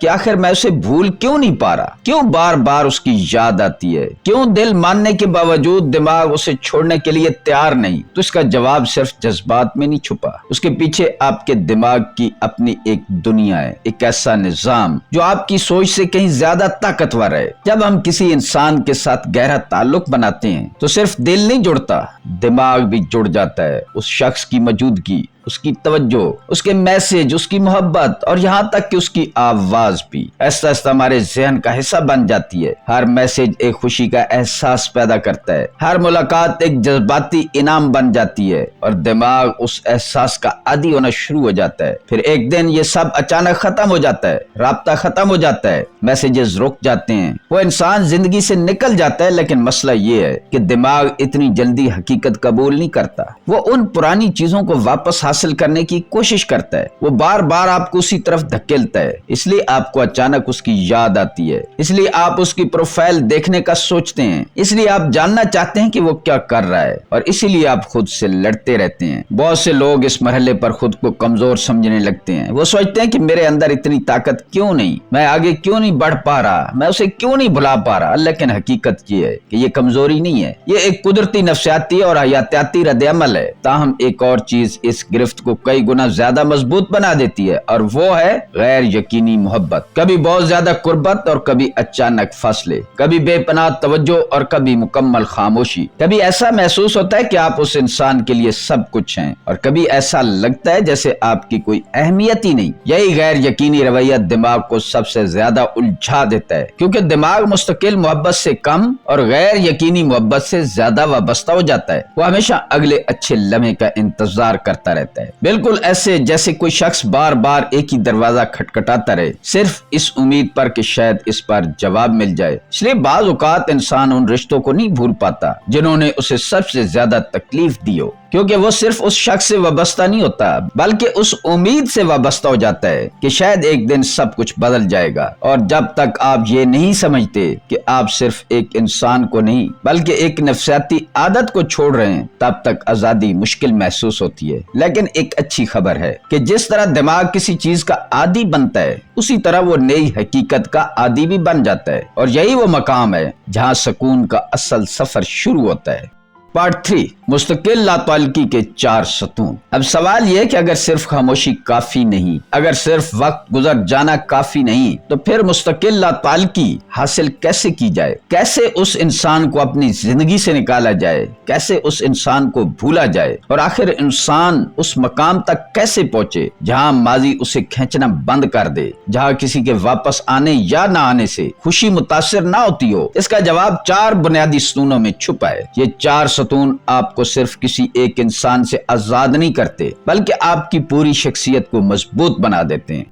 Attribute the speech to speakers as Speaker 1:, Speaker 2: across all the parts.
Speaker 1: کہ آخر میں اسے بھول کیوں نہیں پا رہا, کیوں بار بار اس کی یاد آتی ہے, کیوں دل ماننے کے باوجود دماغ اسے چھوڑنے کے لیے تیار نہیں. تو اس کا جواب صرف جذبات میں نہیں چھپا, اس کے پیچھے آپ کے دماغ کی اپنی ایک دنیا ہے, ایک ایسا نظام جو آپ کی سوچ سے کہیں زیادہ طاقتور ہے. جب ہم کسی انسان کے ساتھ گہرا تعلق بناتے ہیں تو صرف دل نہیں جڑتا, دماغ بھی جڑ جاتا ہے. اس شخص کی موجودگی, اس کی توجہ, اس کے میسج, اس کی محبت اور یہاں تک کہ اس کی آواز بھی ایسا ہمارے ذہن کا حصہ بن جاتی ہے. ہر میسج ایک خوشی کا احساس پیدا کرتا ہے, ہر ملاقات ایک جذباتی انعام بن جاتی ہے اور دماغ اس احساس کا عادی ہونا شروع ہو جاتا ہے. پھر ایک دن یہ سب اچانک ختم ہو جاتا ہے, رابطہ ختم ہو جاتا ہے, میسیجز رک جاتے ہیں, وہ انسان زندگی سے نکل جاتا ہے. لیکن مسئلہ یہ ہے کہ دماغ اتنی جلدی حقیقت قبول نہیں کرتا, وہ ان پرانی چیزوں کو واپس حاصل کرنے کی کوشش کرتا ہے, وہ بار بار آپ کو اسی طرف دھکیلتا ہے. اس لیے آپ کو اچانک اس کی یاد آتی ہے, اس لیے آپ اس کی پروفائل دیکھنے کا سوچتے ہیں, اس لیے آپ جاننا چاہتے ہیں کہ وہ کیا کر رہا ہے, اور اسی لیے آپ خود سے لڑتے رہتے ہیں. بہت سے لوگ اس مرحلے پر خود کو کمزور سمجھنے لگتے ہیں. وہ سوچتے ہیں کہ میرے اندر اتنی طاقت کیوں نہیں, میں آگے کیوں نہیں بڑھ پا رہا, میں اسے کیوں نہیں بھلا پا رہا. لیکن حقیقت یہ ہے کہ یہ کمزوری نہیں ہے, یہ ایک قدرتی نفسیاتی اور حیاتیاتی رد عمل ہے. تاہم ایک اور چیز اس گرفت کو کئی گنا زیادہ مضبوط بنا دیتی ہے, اور وہ ہے غیر یقینی محبت. کبھی بہت زیادہ قربت اور کبھی اچانک فاصلے, کبھی بے پناہ توجہ اور کبھی مکمل خاموشی. کبھی ایسا محسوس ہوتا ہے کہ آپ اس انسان کے لیے سب کچھ ہیں, اور کبھی ایسا لگتا ہے جیسے آپ کی کوئی اہمیت ہی نہیں. یہی غیر یقینی رویہ دماغ کو سب سے زیادہ الجھا دیتا ہے, کیونکہ دماغ مستقل محبت سے کم اور غیر یقینی محبت سے زیادہ وابستہ ہو جاتا ہے. وہ ہمیشہ اگلے اچھے لمحے کا انتظار کرتا رہتا ہے, بالکل ایسے جیسے کوئی شخص بار بار ایک ہی دروازہ کھٹکھٹاتا رہے, صرف اس امید پر کہ شاید اس پر جواب مل جائے. اس لیے بعض اوقات انسان ان رشتوں کو نہیں بھول پاتا جنہوں نے اسے سب سے زیادہ تکلیف دی ہو, کیونکہ وہ صرف اس شخص سے وابستہ نہیں ہوتا بلکہ اس امید سے وابستہ ہو جاتا ہے کہ شاید ایک دن سب کچھ بدل جائے گا. اور جب تک آپ یہ نہیں سمجھتے کہ آپ صرف ایک انسان کو نہیں بلکہ ایک نفسیاتی عادت کو چھوڑ رہے ہیں, تب تک آزادی مشکل محسوس ہوتی ہے. لیکن ایک اچھی خبر ہے کہ جس طرح دماغ کسی چیز کا عادی بنتا ہے, اسی طرح وہ نئی حقیقت کا عادی بھی بن جاتا ہے, اور یہی وہ مقام ہے جہاں سکون کا اصل سفر شروع ہوتا ہے. پارٹ 3, مستقل لاتعلقی کے 4 ستون. اب سوال یہ کہ اگر صرف خاموشی کافی نہیں, اگر صرف وقت گزر جانا کافی نہیں, تو پھر مستقل لاتعلقی حاصل کیسے کی جائے, کیسے اس انسان کو اپنی زندگی سے نکالا جائے, کیسے اس انسان کو بھولا جائے, اور آخر انسان اس مقام تک کیسے پہنچے جہاں ماضی اسے کھینچنا بند کر دے, جہاں کسی کے واپس آنے یا نہ آنے سے خوشی متاثر نہ ہوتی ہو. اس کا جواب 4 بنیادی ستونوں میں چھپا ہے. یہ 4 ستون آپ کو صرف کسی ایک انسان سے آزاد نہیں کرتے بلکہ آپ کی پوری شخصیت کو مضبوط بنا دیتے ہیں.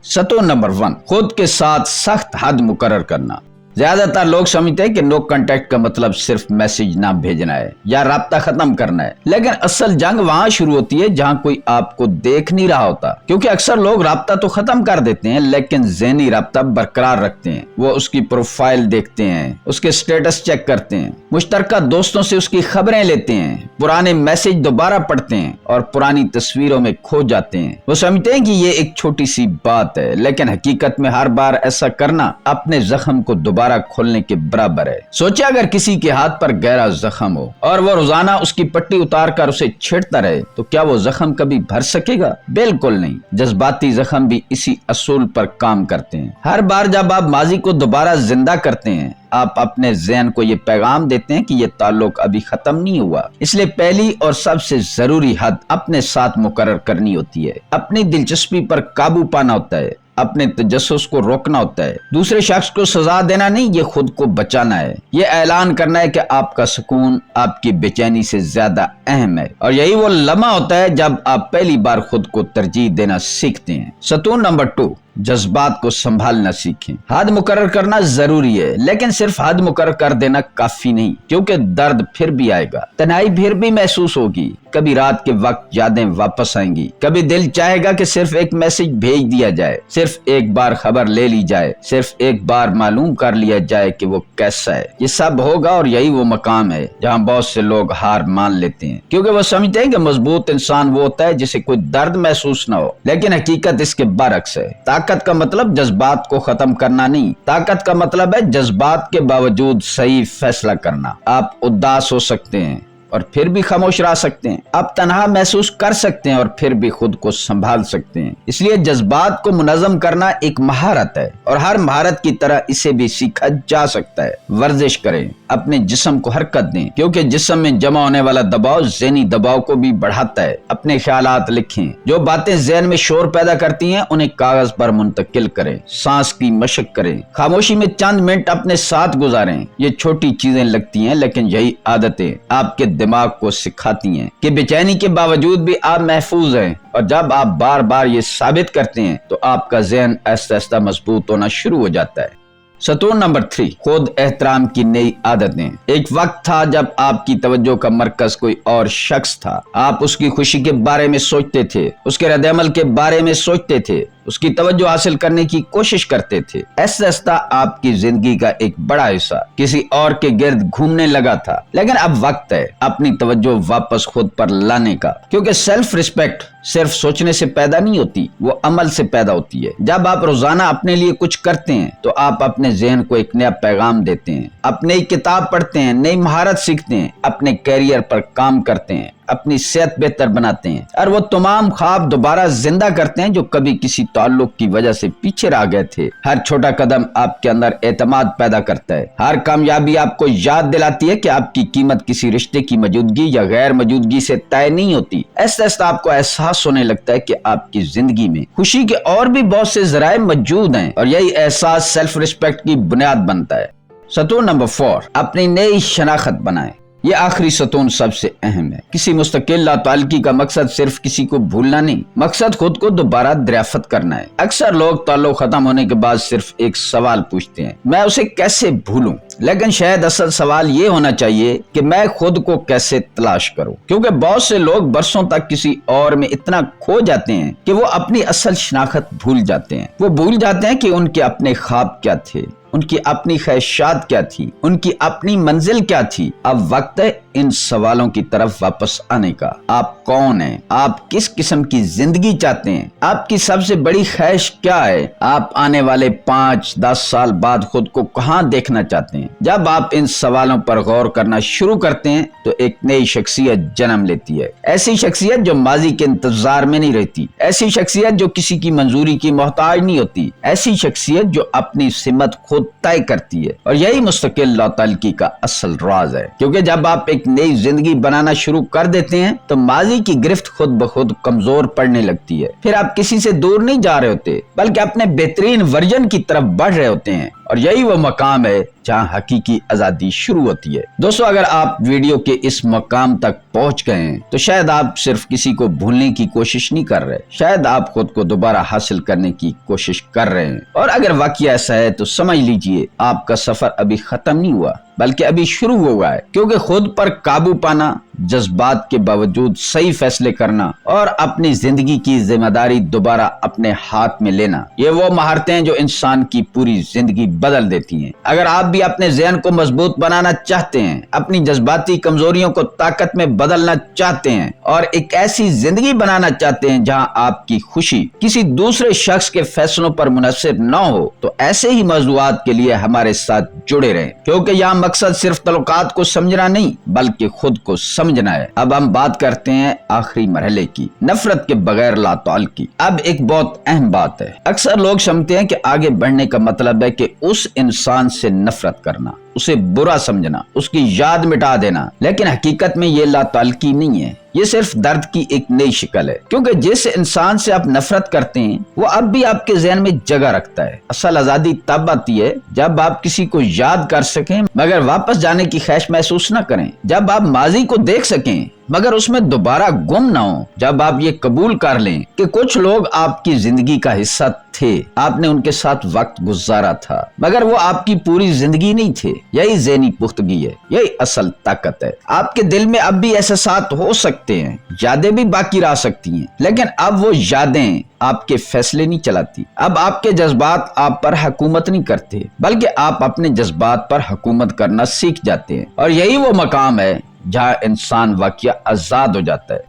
Speaker 1: ستون نمبر 1, خود کے ساتھ سخت حد مقرر کرنا. زیادہ تر لوگ سمجھتے ہیں کہ نو کانٹیکٹ کا مطلب صرف میسج نہ بھیجنا ہے یا رابطہ ختم کرنا ہے, لیکن اصل جنگ وہاں شروع ہوتی ہے جہاں کوئی آپ کو دیکھ نہیں رہا ہوتا. کیونکہ اکثر لوگ رابطہ تو ختم کر دیتے ہیں لیکن ذہنی رابطہ برقرار رکھتے ہیں. وہ اس کی پروفائل دیکھتے ہیں, اس کے سٹیٹس چیک کرتے ہیں, مشترکہ دوستوں سے اس کی خبریں لیتے ہیں, پرانے میسج دوبارہ پڑھتے ہیں اور پرانی تصویروں میں کھو جاتے ہیں. وہ سمجھتے ہیں کہ یہ ایک چھوٹی سی بات ہے, لیکن حقیقت میں ہر بار ایسا کرنا اپنے زخم کو دوبارہ کھولنے کے برابر ہے. سوچیں اگر کسی کے ہاتھ پر گہرا زخم ہو اور وہ روزانہ اس کی پٹی اتار کر اسے چھیڑتا رہے, تو کیا وہ زخم کبھی بھر سکے گا؟ بالکل نہیں. جذباتی زخم بھی اسی اصول پر کام کرتے ہیں. ہر بار جب آپ ماضی کو دوبارہ زندہ کرتے ہیں, آپ اپنے ذہن کو یہ پیغام دیتے ہیں کہ یہ تعلق ابھی ختم نہیں ہوا. اس لیے پہلی اور سب سے ضروری حد اپنے ساتھ مقرر کرنی ہوتی ہے. اپنی دلچسپی پر قابو پانا ہوتا ہے, اپنے تجسس کو روکنا ہوتا ہے. دوسرے شخص کو سزا دینا نہیں, یہ خود کو بچانا ہے. یہ اعلان کرنا ہے کہ آپ کا سکون آپ کی بے چینی سے زیادہ اہم ہے, اور یہی وہ لمحہ ہوتا ہے جب آپ پہلی بار خود کو ترجیح دینا سیکھتے ہیں. ستون نمبر 2, جذبات کو سنبھالنا سیکھیں. حد مقرر کرنا ضروری ہے, لیکن صرف حد مقرر کر دینا کافی نہیں, کیونکہ درد پھر بھی آئے گا, تنہائی پھر بھی محسوس ہوگی, کبھی رات کے وقت یادیں واپس آئیں گی, کبھی دل چاہے گا کہ صرف ایک میسج بھیج دیا جائے, صرف ایک بار خبر لے لی جائے, صرف ایک بار معلوم کر لیا جائے کہ وہ کیسا ہے. یہ سب ہوگا, اور یہی وہ مقام ہے جہاں بہت سے لوگ ہار مان لیتے ہیں, کیونکہ وہ سمجھتے ہیں کہ مضبوط انسان وہ ہوتا ہے جسے کوئی درد محسوس نہ ہو. لیکن حقیقت اس کے برعکس ہے. طاقت کا مطلب جذبات کو ختم کرنا نہیں، طاقت کا مطلب ہے جذبات کے باوجود صحیح فیصلہ کرنا۔ آپ اداس ہو سکتے ہیں اور پھر بھی خاموش رہ سکتے ہیں، آپ تنہا محسوس کر سکتے ہیں اور پھر بھی خود کو سنبھال سکتے ہیں۔ اس لیے جذبات کو منظم کرنا ایک مہارت ہے، اور ہر مہارت کی طرح اسے بھی سیکھا جا سکتا ہے۔ ورزش کریں، اپنے جسم کو حرکت دیں، کیونکہ جسم میں جمع ہونے والا دباؤ ذہنی دباؤ کو بھی بڑھاتا ہے۔ اپنے خیالات لکھیں، جو باتیں ذہن میں شور پیدا کرتی ہیں انہیں کاغذ پر منتقل کریں۔ سانس کی مشق کریں، خاموشی میں چند منٹ اپنے ساتھ گزاریں۔ یہ چھوٹی چیزیں لگتی ہیں لیکن یہی عادتیں آپ کے دماغ کو سکھاتی ہیں کہ بے چینی کے باوجود بھی آپ محفوظ ہیں، اور جب آپ بار بار یہ ثابت کرتے ہیں تو آپ کا ذہن آہستہ آہستہ مضبوط ہونا شروع ہو جاتا ہے۔ ستون نمبر 3، خود احترام کی نئی عادتیں۔ ایک وقت تھا جب آپ کی توجہ کا مرکز کوئی اور شخص تھا، آپ اس کی خوشی کے بارے میں سوچتے تھے، اس کے رد عمل کے بارے میں سوچتے تھے، اس کی توجہ حاصل کرنے کی کوشش کرتے تھے۔ آہستہ آہستہ آپ کی زندگی کا ایک بڑا حصہ کسی اور کے گرد گھومنے لگا تھا، لیکن اب وقت ہے اپنی توجہ واپس خود پر لانے کا، کیونکہ سیلف ریسپیکٹ صرف سوچنے سے پیدا نہیں ہوتی، وہ عمل سے پیدا ہوتی ہے۔ جب آپ روزانہ اپنے لیے کچھ کرتے ہیں تو آپ اپنے ذہن کو ایک نیا پیغام دیتے ہیں، آپ نئی کتاب پڑھتے ہیں، نئی مہارت سیکھتے ہیں، اپنے کیریئر پر کام کرتے ہیں، اپنی صحت بہتر بناتے ہیں، اور وہ تمام خواب دوبارہ زندہ کرتے ہیں جو کبھی کسی تعلق کی وجہ سے پیچھے رہ گئے تھے۔ ہر چھوٹا قدم آپ کے اندر اعتماد پیدا کرتا ہے، ہر کامیابی آپ کو یاد دلاتی ہے کہ آپ کی قیمت کسی رشتے کی موجودگی یا غیر موجودگی سے طے نہیں ہوتی۔ آہستہ آہستہ آپ کو احساس ہونے لگتا ہے کہ آپ کی زندگی میں خوشی کے اور بھی بہت سے ذرائع موجود ہیں، اور یہی احساس سیلف ریسپیکٹ کی بنیاد بنتا ہے۔ ستون نمبر 4، اپنی نئی شناخت بنائیں۔ یہ آخری ستون سب سے اہم ہے۔ کسی مستقل لاتعلقی کا مقصد صرف کسی کو بھولنا نہیں، مقصد خود کو دوبارہ دریافت کرنا ہے۔ اکثر لوگ تعلق ختم ہونے کے بعد صرف ایک سوال پوچھتے ہیں، میں اسے کیسے بھولوں؟ لیکن شاید اصل سوال یہ ہونا چاہیے کہ میں خود کو کیسے تلاش کروں، کیونکہ بہت سے لوگ برسوں تک کسی اور میں اتنا کھو جاتے ہیں کہ وہ اپنی اصل شناخت بھول جاتے ہیں۔ وہ بھول جاتے ہیں کہ ان کے اپنے خواب کیا تھے، ان کی اپنی خواہشات کیا تھی، ان کی اپنی منزل کیا تھی۔ اب وقت ہے ان سوالوں کی طرف واپس آنے کا۔ آپ کون ہیں؟ آپ کس قسم کی زندگی چاہتے ہیں؟ آپ کی سب سے بڑی خواہش کیا ہے؟ آپ آنے والے 5-10 سال بعد خود کو کہاں دیکھنا چاہتے ہیں؟ جب آپ ان سوالوں پر غور کرنا شروع کرتے ہیں تو ایک نئی شخصیت جنم لیتی ہے، ایسی شخصیت جو ماضی کے انتظار میں نہیں رہتی، ایسی شخصیت جو کسی کی منظوری کی محتاج نہیں ہوتی، ایسی شخصیت جو اپنی سمت خود طے کرتی ہے۔ اور یہی مستقل لاتعلقی کا اصل راز ہے، کیونکہ جب آپ ایک نئی زندگی بنانا شروع کر دیتے ہیں تو ماضی کی گرفت خود بخود کمزور پڑنے لگتی ہے۔ پھر آپ کسی سے دور نہیں جا رہے ہوتے بلکہ اپنے بہترین ورژن کی طرف بڑھ رہے ہوتے ہیں، اور یہی وہ مقام ہے جہاں حقیقی آزادی شروع ہوتی ہے۔ دوستو، اگر آپ ویڈیو کے اس مقام تک پہنچ گئے ہیں تو شاید آپ صرف کسی کو بھولنے کی کوشش نہیں کر رہے، شاید آپ خود کو دوبارہ حاصل کرنے کی کوشش کر رہے ہیں۔ اور اگر واقعی ایسا ہے تو سمجھ لیجئے آپ کا سفر ابھی ختم نہیں ہوا بلکہ ابھی شروع ہوا ہے، کیونکہ خود پر قابو پانا، جذبات کے باوجود صحیح فیصلے کرنا اور اپنی زندگی کی ذمہ داری دوبارہ اپنے ہاتھ میں لینا، یہ وہ مہارتیں ہیں جو انسان کی پوری زندگی بدل دیتی ہیں۔ اگر آپ بھی اپنے ذہن کو مضبوط بنانا چاہتے ہیں، اپنی جذباتی کمزوریوں کو طاقت میں بدلنا چاہتے ہیں اور ایک ایسی زندگی بنانا چاہتے ہیں جہاں آپ کی خوشی کسی دوسرے شخص کے فیصلوں پر منحصر نہ ہو، تو ایسے ہی موضوعات کے لیے ہمارے ساتھ جڑے رہیں، کیونکہ یہاں مقصد صرف تعلقات کو سمجھنا نہیں بلکہ خود کو سمجھنا ہے۔ اب ہم بات کرتے ہیں آخری مرحلے کی، نفرت کے بغیر لا تعلقی۔ اب ایک بہت اہم بات ہے، اکثر لوگ سمجھتے ہیں کہ آگے بڑھنے کا مطلب ہے کہ اس انسان سے نفرت کرنا، اسے برا سمجھنا، اس کی یاد مٹا دینا، لیکن حقیقت میں یہ لا تعلقی نہیں ہے، یہ صرف درد کی ایک نئی شکل ہے، کیونکہ جس انسان سے آپ نفرت کرتے ہیں وہ اب بھی آپ کے ذہن میں جگہ رکھتا ہے۔ اصل آزادی تب آتی ہے جب آپ کسی کو یاد کر سکیں مگر واپس جانے کی خواہش محسوس نہ کریں، جب آپ ماضی کو دیکھ سکیں مگر اس میں دوبارہ گم نہ ہو، جب آپ یہ قبول کر لیں کہ کچھ لوگ آپ کی زندگی کا حصہ تھے، آپ نے ان کے ساتھ وقت گزارا تھا مگر وہ آپ کی پوری زندگی نہیں تھے۔ یہی ذہنی پختگی ہے، یہی اصل طاقت ہے۔ آپ کے دل میں اب بھی احساسات ہو سکتے ہیں، یادیں بھی باقی رہ سکتی ہیں، لیکن اب وہ یادیں آپ کے فیصلے نہیں چلاتی۔ اب آپ کے جذبات آپ پر حکومت نہیں کرتے بلکہ آپ اپنے جذبات پر حکومت کرنا سیکھ جاتے ہیں، اور یہی وہ مقام ہے جہاں انسان واقعہ آزاد ہو جاتا ہے۔